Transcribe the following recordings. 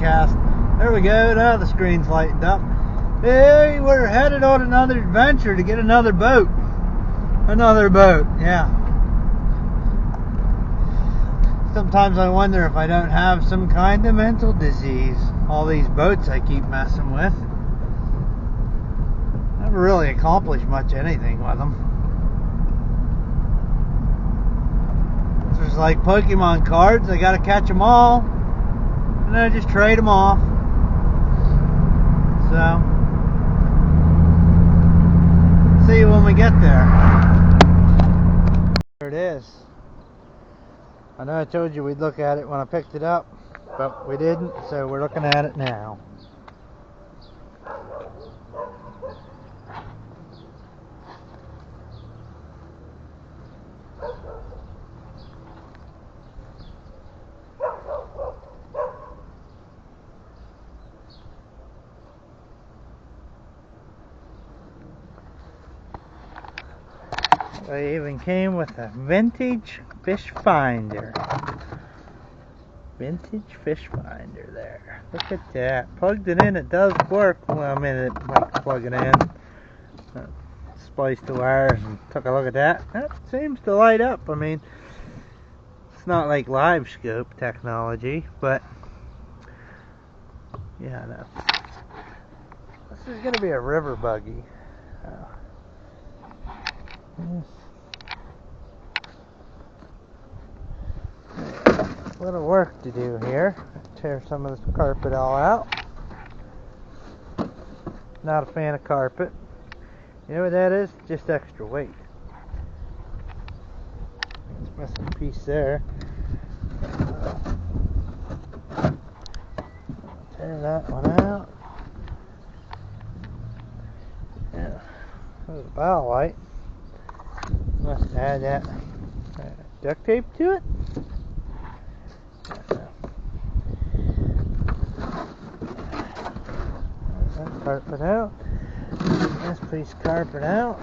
broadcast. There we go. Now the screen's lightened up. Hey, we're headed on another adventure to get another boat. Another boat, yeah. Sometimes I wonder if I don't have some kind of mental disease. All these boats I keep messing with. I never really accomplished much anything with them. It's just like Pokemon cards. I gotta catch them all, and then I just trade them off. So, see you when we get there. There it is. I know I told you we'd look at it when I picked it up, but we didn't, so we're looking at it now. They even came with a vintage fish finder. Vintage fish finder there. Look at that. Plugged it in, it does work. Well, I mean, it like plug it in. Spliced the wires and took a look at that. That seems to light up. I mean, it's not like live scope technology, but yeah, no. This is going to be a river buggy. Yes. A little work to do here. Tear some of this carpet all out. Not a fan of carpet. You know what that is? Just extra weight. It's missing a piece there. Tear that one out. Yeah. There's a bow light. Must add that duct tape to it. That carpet out. This piece of carpet out.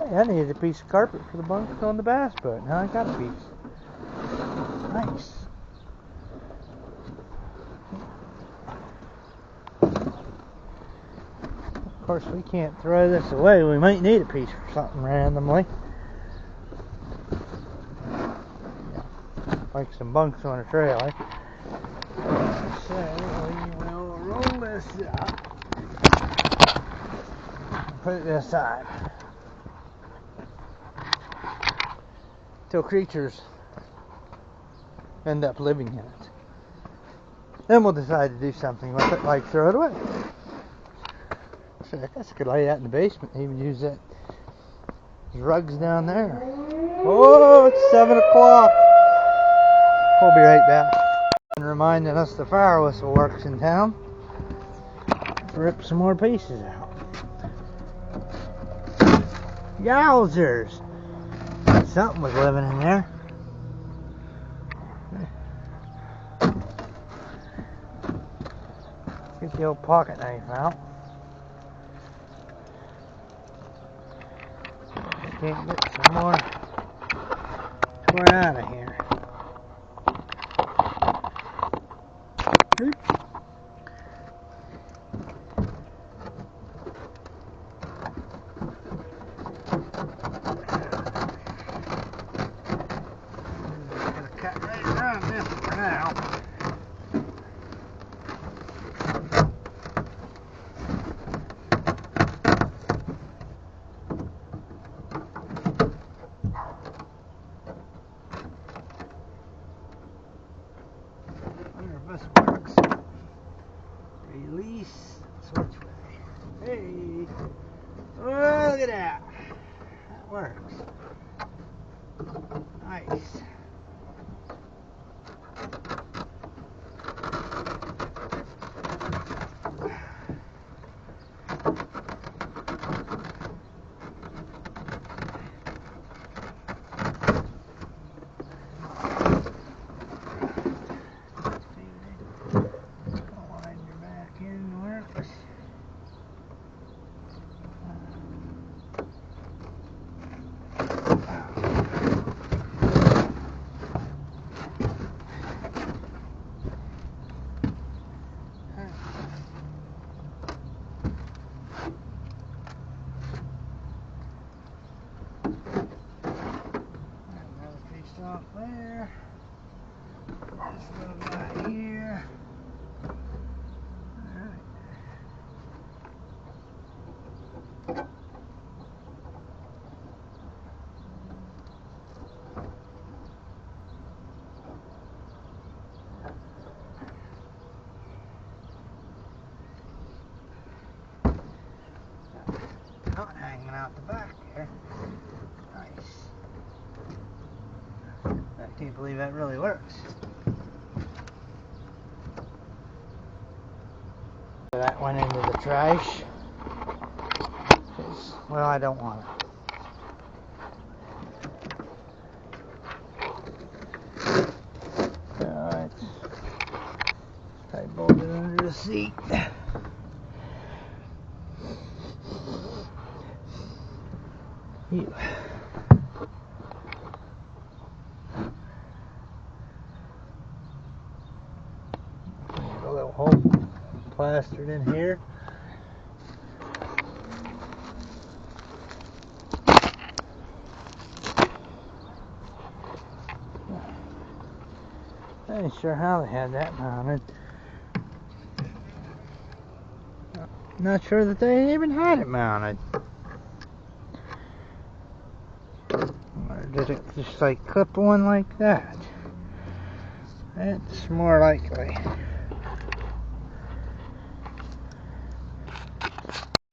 Hey, I needed a piece of carpet for the bunks on the bass boat. Now I got a piece. Nice. Of course, we can't throw this away. We might need a piece for something randomly. Like some bunks on a trailer. So we will roll this up. Put it aside. Till creatures end up living in it. Then we'll decide to do something with it, like throw it away. So I guess I could lay that in the basement and even use that. There's rugs down there. Oh, it's 7 o'clock. We'll be right back. And reminding us the fire whistle works in town. Rip some more pieces out. Yowzers! Something was living in there. Get the old pocket knife out. Can't get some more torn out of here. Oops. I'm gonna cut right around this for now. This works. Release, switch way. Hey! Oh, look at that! That works. Nice. off there. This little guy here. Alright. Not hanging out the back there. Nice. I can't believe that really works. That went into the trash. Well, I don't want it. Alright. I bolted it under the seat. You. A little hole plastered in here. I ain't sure how they had that mounted. Not sure that they even had it mounted. Or did it just like clip on like that? That's more likely.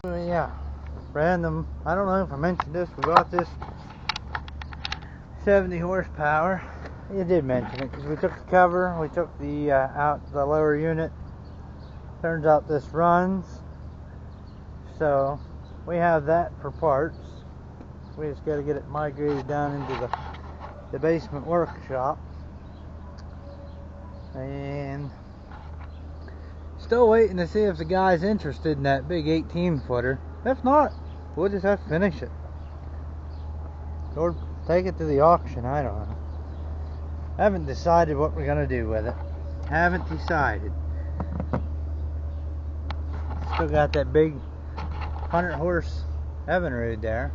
Yeah, random. I don't know if I mentioned this. We got this 70 horsepower. You did mention it because we took the cover, we took the out the lower unit. Turns out this runs, so we have that for parts. We just got to get it migrated down into the basement workshop, and still waiting to see if the guy's interested in that big 18-footer. If not, we'll just have to finish it or take it to the auction. I don't know. Haven't decided what we're gonna do with it. Haven't decided. Still got that big 100-horse Evinrude there.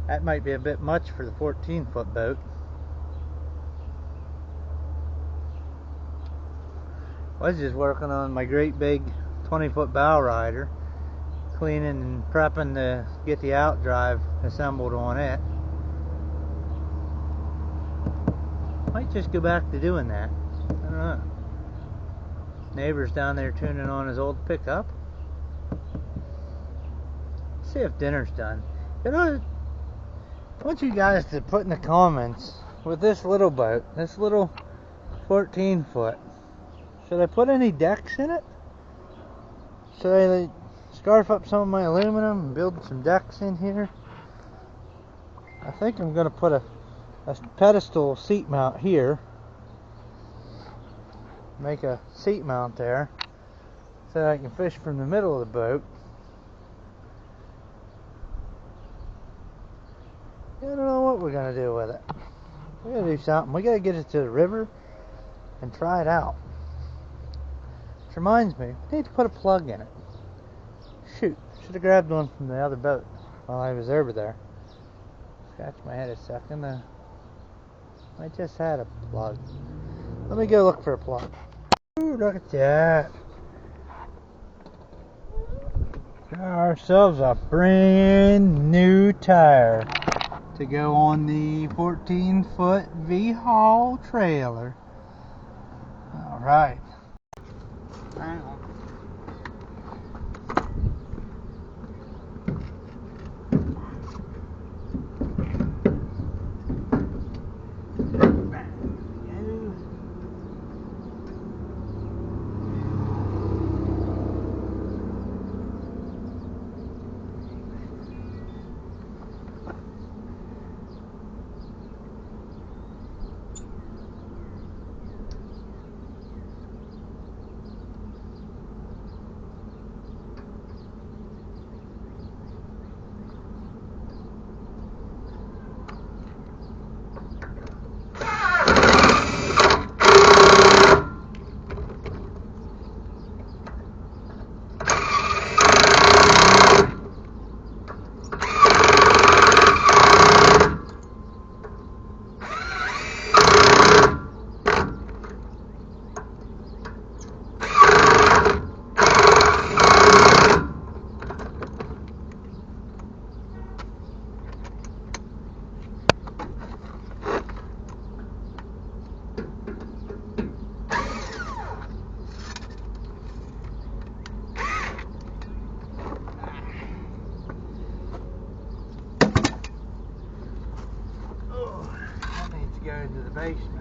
That might be a bit much for the 14-foot boat. I was just working on my great big 20-foot bow rider, cleaning and prepping to get the outdrive assembled on it. Might just go back to doing that. I don't know. Neighbor's down there tuning on his old pickup. See if dinner's done. You know, I want you guys to put in the comments with this little boat, this little 14-foot. Should I put any decks in it? Should I scarf up some of my aluminum and build some decks in here? I think I'm going to put a pedestal seat mount here. Make a seat mount there so that I can fish from the middle of the boat. I don't know what we're going to do with it. We got to do something. We got to get it to the river and try it out. Which reminds me, we need to put a plug in it. Shoot, should have grabbed one from the other boat while I was over there. Scratch my head a second. I just had a plug. Let me go look for a plug. Ooh, look at that. Got ourselves a brand new tire to go on the 14-foot V-Haul trailer. Alright. Hang on. go into the basement.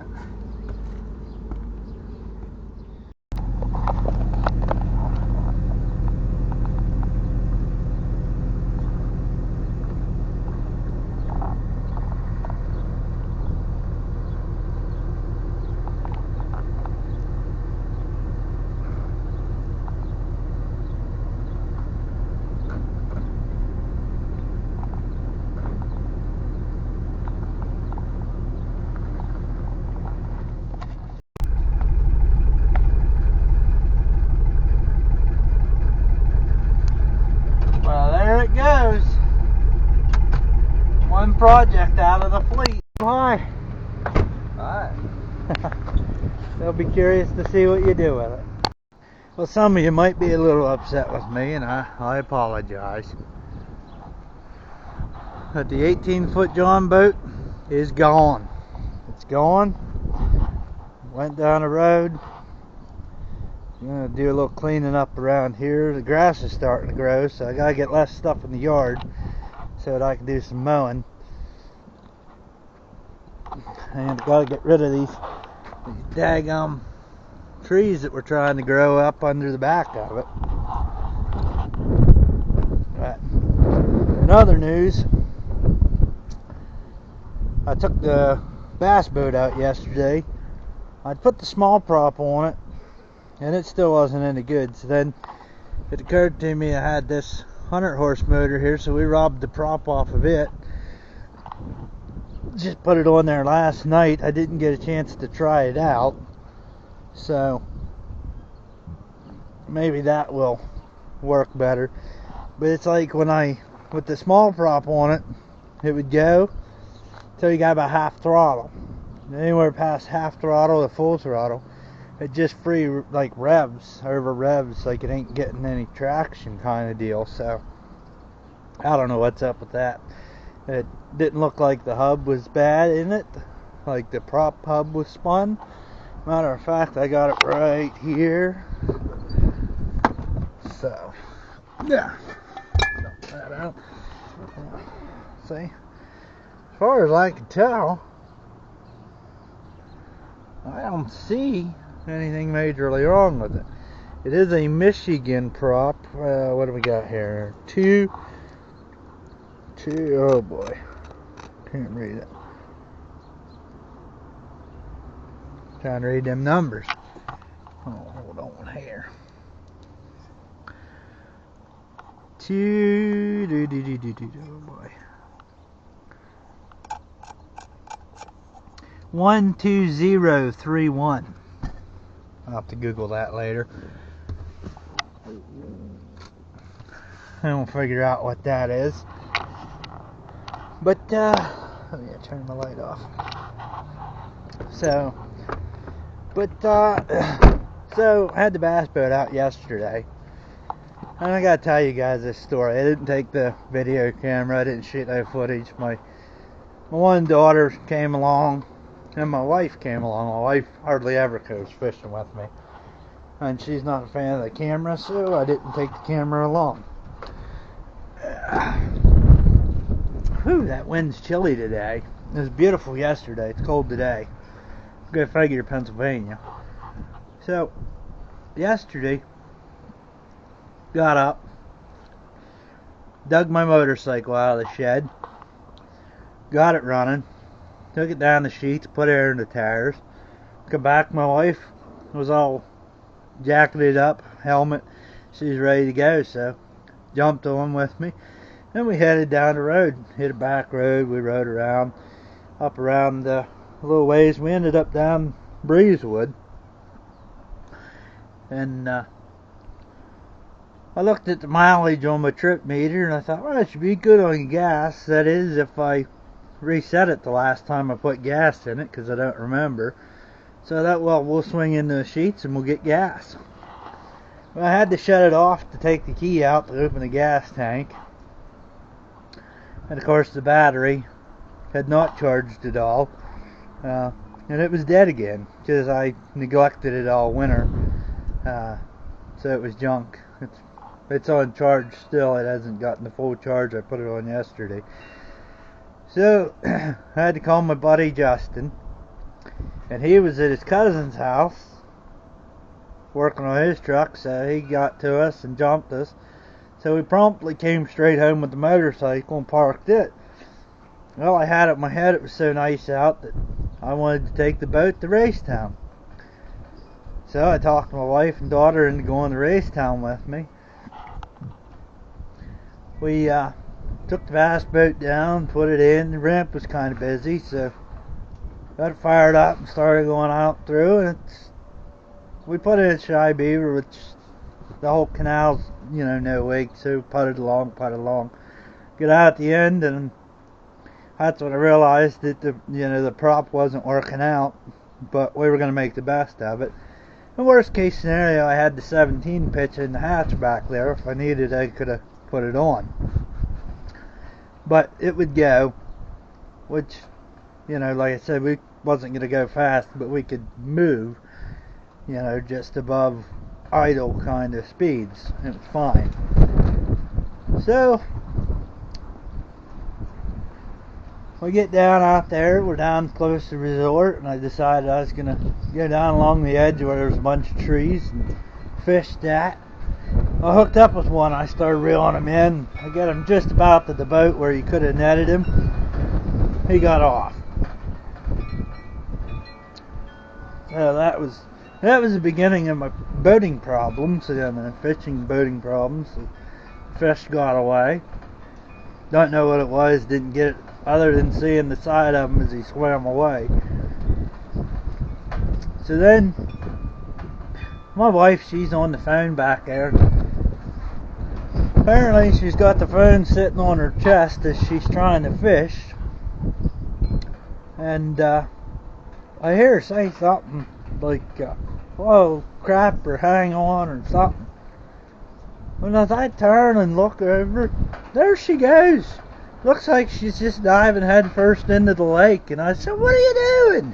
Well, there it goes. One project out of the fleet. Hi. Hi. They'll be curious to see what you do with it. Well, some of you might be a little upset with me, and I apologize. But the 18-foot John boat is gone. It's gone. Went down the road. I'm going to do a little cleaning up around here. The grass is starting to grow, so I got to get less stuff in the yard so that I can do some mowing. And got to get rid of these daggum trees that we're trying to grow up under the back of it. But in other news, I took the bass boat out yesterday. I'd put the small prop on it, and it still wasn't any good. So then it occurred to me I had this 100-horse motor here, so we robbed the prop off of it. Just put it on there last night. I didn't get a chance to try it out, so maybe that will work better. But it's like when I with the small prop on it, it would go till you got about half throttle. Anywhere past half throttle to full throttle, it just free like revs over revs, like it ain't getting any traction kind of deal. So I don't know what's up with that. It didn't look like the hub was bad in it, like the prop hub was spun. Matter of fact, I got it right here. So yeah, dump that out. See, as far as I can tell, I don't see anything majorly wrong with it. It is a Michigan prop. What do we got here? Two. Oh boy, can't read it. Trying to read them numbers. Oh, hold on here. Oh boy. 12031. I'll have to Google that later. I won't figure out what that is. But let me turn my light off. So I had the bass boat out yesterday, and I gotta tell you guys this story. I didn't take the video camera. I didn't shoot no footage. My one daughter came along, and my wife came along. My wife hardly ever goes fishing with me, and she's not a fan of the camera, so I didn't take the camera along. Whew, that wind's chilly today. It was beautiful yesterday. It's cold today. Go figure, Pennsylvania. So, yesterday, got up, dug my motorcycle out of the shed, got it running, took it down the sheets, put air in the tires, come back, my wife was all jacketed up, helmet, she's ready to go, so jumped on with me. Then we headed down the road, hit a back road, we rode around, up around a little ways. We ended up down Breezewood, and I looked at the mileage on my trip meter, and I thought, well, it should be good on gas. That is, if I reset it the last time I put gas in it, because I don't remember. So I thought, well, we'll swing into the sheets and we'll get gas. Well, I had to shut it off to take the key out to open the gas tank. And of course the battery had not charged at all, and it was dead again because I neglected it all winter, so it was junk. It's on charge still. It hasn't gotten the full charge. I put it on yesterday, so I had to call my buddy Justin, and he was at his cousin's house working on his truck, so he got to us and jumped us. So we promptly came straight home with the motorcycle and parked it. Well, I had it in my head, it was so nice out that I wanted to take the boat to Racetown. So I talked my wife and daughter into going to Racetown with me. We took the bass boat down, put it in. The ramp was kind of busy, so got it fired up and started going out through. And we put it in Shy Beaver, which the whole canal's, no wake, so putted along. Get out at the end, and that's when I realized that the prop wasn't working out, but we were going to make the best of it. In worst case scenario, I had the 17 pitch in the hatch back there. If I needed, I could have put it on. But it would go, which, like I said, we wasn't going to go fast, but we could move, just above idle kind of speeds. It was fine. So we get down out there, we're down close to the resort, and I decided I was going to go down along the edge where there's a bunch of trees and fish that. I hooked up with one, I started reeling him in. I got him just about to the boat where you could have netted him. He got off. So that was the beginning of my boating problems, fishing boating problems. The fish got away. Don't know what it was, didn't get it other than seeing the side of him as he swam away. So then my wife, she's on the phone back there. Apparently she's got the phone sitting on her chest as she's trying to fish, and I hear her say something like, whoa, crap, or hang on, or something. And as I turn and look over, there she goes. Looks like she's just diving head first into the lake. And I said, what are you doing?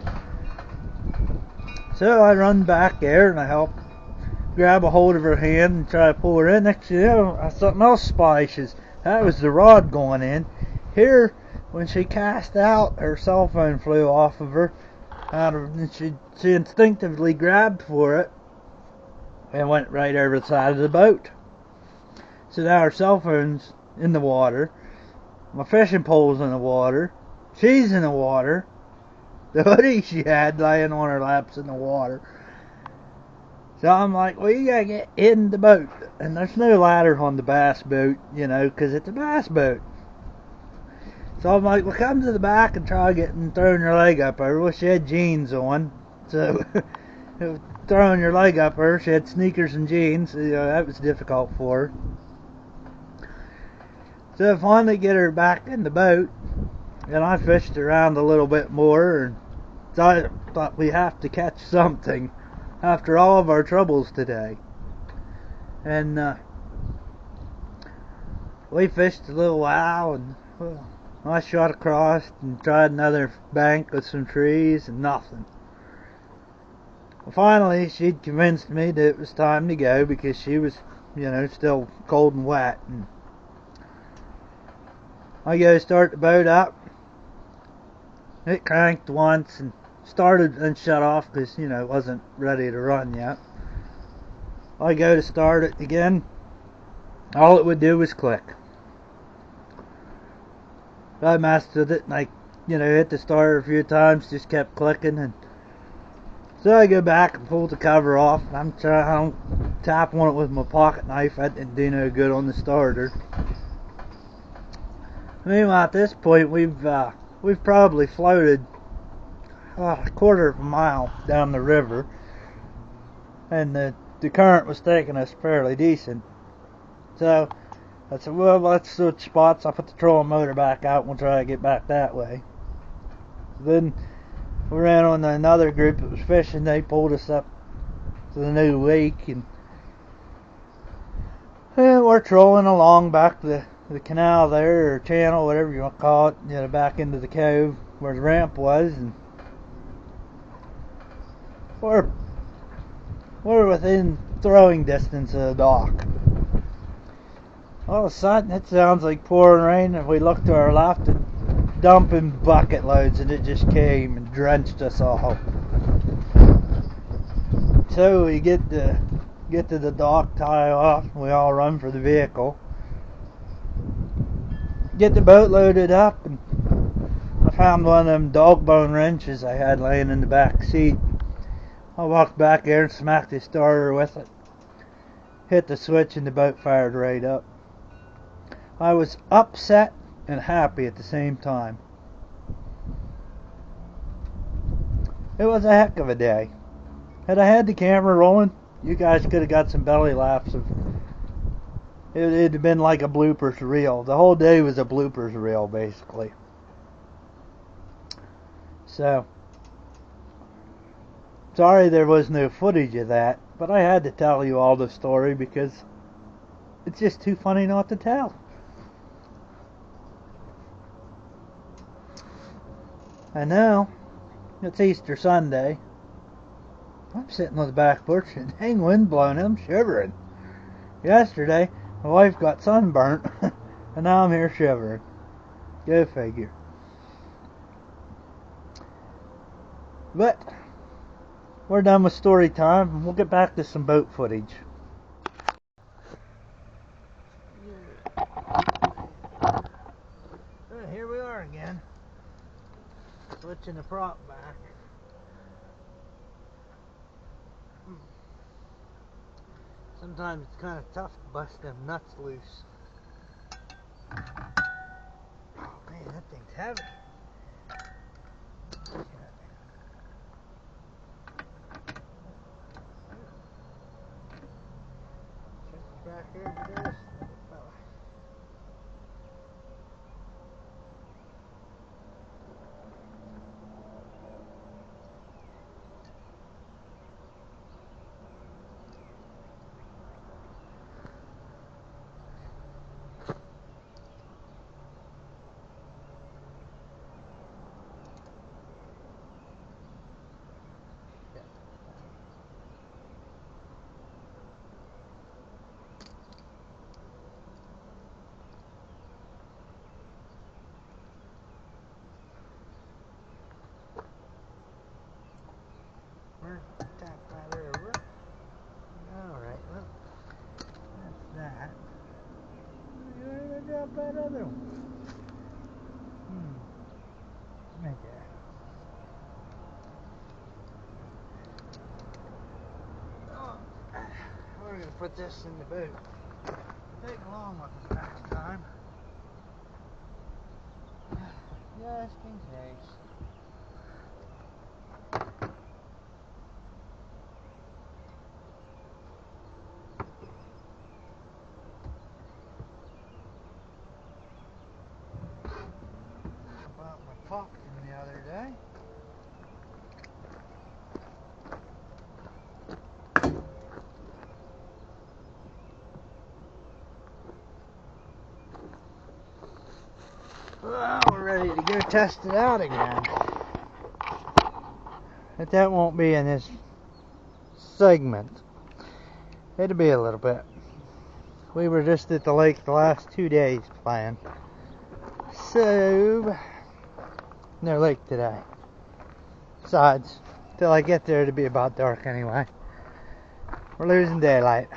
So I run back there and I help grab a hold of her hand and try to pull her in. Next thing you know, something else splashes. That was the rod going in. Here, when she cast out, her cell phone flew off of her. And she instinctively grabbed for it and went right over the side of the boat. So now her cell phone's in the water. My fishing pole's in the water. She's in the water. The hoodie she had laying on her lap's in the water. So I'm like, well, you gotta get in the boat. And there's no ladder on the bass boat, because it's a bass boat. So I'm like, well, come to the back and try throwing your leg up over. Well, she had jeans on. So throwing your leg up her, she had sneakers and jeans. That was difficult for her. So I finally get her back in the boat, and I fished around a little bit more, and so I thought we have to catch something after all of our troubles today. And we fished a little while, and I shot across and tried another bank with some trees, and nothing. Well, finally, she'd convinced me that it was time to go because she was, still cold and wet. And I go start the boat up. It cranked once and started and shut off because, it wasn't ready to run yet. I go to start it again. All it would do was click. I messed with it and I, hit the starter a few times, just kept clicking. And so I go back and pull the cover off. And I'm trying to tap on it with my pocket knife. That didn't do no good on the starter. Meanwhile, at this point, we've probably floated a quarter of a mile down the river, and the current was taking us fairly decent. So I said, well, let's switch spots. I'll put the trolling motor back out and we'll try to get back that way. Then we ran on another group that was fishing. They pulled us up to the new lake, and we're trolling along back to the canal there, or channel, whatever you want to call it, back into the cove where the ramp was, and we're within throwing distance of the dock. All of a sudden, it sounds like pouring rain, and we look to our left and dumping bucket loads, and it just came and drenched us all. So we get to the dock, tie off, and we all run for the vehicle. Get the boat loaded up, and I found one of them dog bone wrenches I had laying in the back seat. I walked back there and smacked the starter with it. Hit the switch and the boat fired right up. I was upset and happy at the same time. It was a heck of a day. Had I had the camera rolling, you guys could have got some belly laughs. It'd have been like a bloopers reel. The whole day was a bloopers reel, basically. So, sorry there was no footage of that, but I had to tell you all the story because it's just too funny not to tell. And now, it's Easter Sunday. I'm sitting on the back porch and dang wind blowing, I'm shivering. Yesterday, my wife got sunburnt, and now I'm here shivering. Go figure. But, we're done with story time, and we'll get back to some boat footage. Here we are again. Switching the prop back. Sometimes it's kind of tough to bust them nuts loose. Oh man, that thing's heavy. Check back here to this little fella. Tap that over. Alright, well, that's that. Where did I drop that other one? Right there. Oh, we're going to put this in the boot. Take along with us next time. Just in case. About my pup from the other day. Well, we're ready to go test it out again. But that won't be in this segment. It'll be a little bit. We were just at the lake the last 2 days playing. So, no lake today. Besides, till I get there it'll be about dark anyway. We're losing daylight.